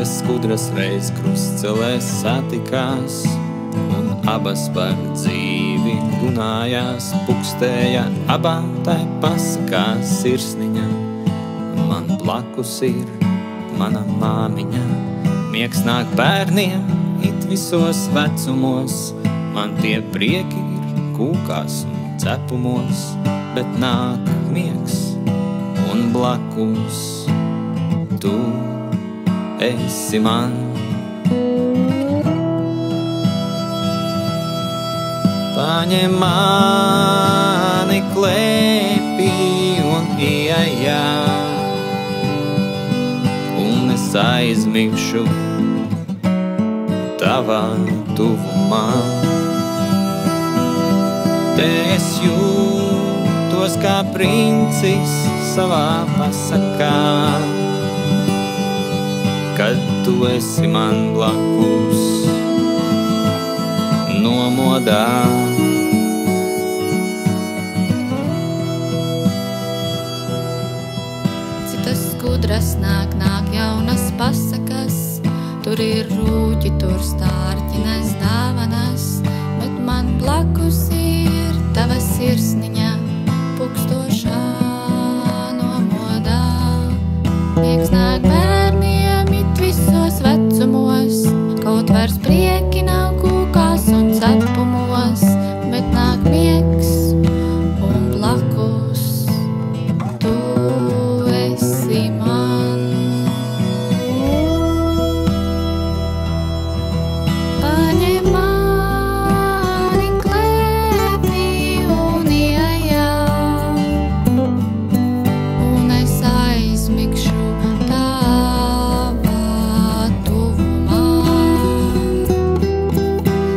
Divas skudras reiz krustcelē satikās, un abas par dzīvi runājās, pukstēja abām tai pasakās sirsniņa. Man blakus ir mana māmiņa, miegs nāk bērniem it visos vecumos, man tie prieki ir kūkās un cepumos, bet nāk miegs un blakus tu esi man. Paņem mani klēpī un ieejā, un es aizmigšu tavā tuvumā. Te es jūtos kā princis savā pasakā, kad tu esi man blakus nomodā. Citas skudras nāk jaunas pasakas, tur ir rūķi, tur stārķines dāvanas, bet man blakus ir tava sirsniņa, pukstošā nomodā. Miegs nāk bērniem it visos vecumos, kaut vairs prieki nav kūkās un cepumos, bet nāk miegs un blakus tu esi man. Paņem mani klēpī un ieejā, un es aizmigšu tavā tuvumā.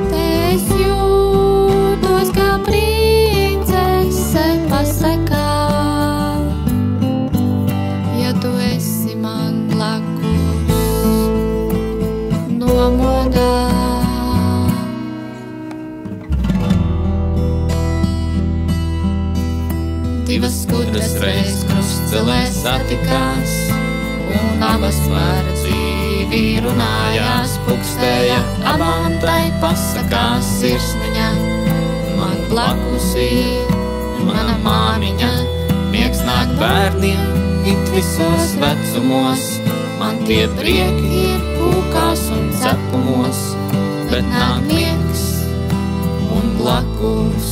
Te es jūtos kā princese pasakā, ja tu esi man blakus nomodā. Divas skudras reiz krustcelē satikās, un abas par dzīvi runājās, pukstēja abām tai pasakās sirsniņa. Man blakus ir mana māmiņa, miegs nāk bērniem it visos vecumos, man tie prieki ir kūkās un cepumos, bet nāk miegs un blakus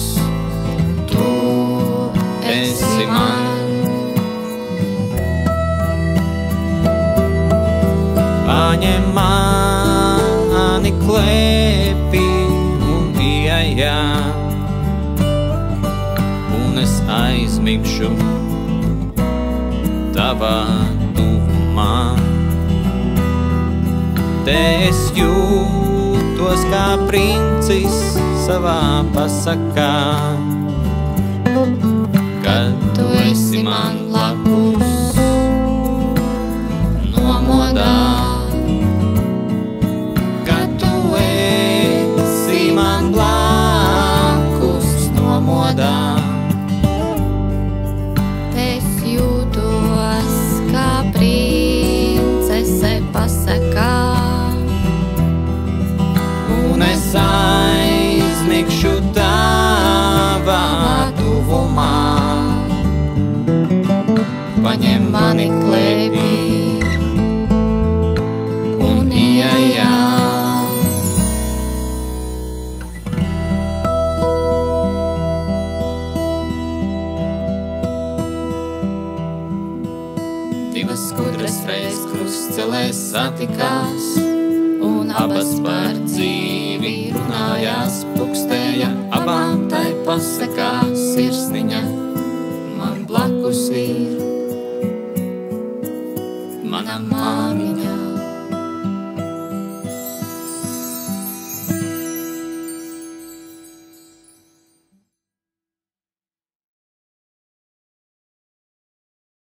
tu esi man. Paņem mani klēpī un ieejā, un es aizmigšu tavā tuvumā. Te es jūtos kā princis savā pasakā, kad tu esi man blakus nomodā. Kad tu esi man blakus nomodā. Te es jūtos kā princese pasakā, Un es aizmigšu tavā tuvumā. Paņem mani klēpī un ieejā. Divas skudras reiz krustcelē satikās, un abas par dzīvi runājās, pukstēja abām tai pasakās sirsniņa. Man blakus ir mana māmiņa.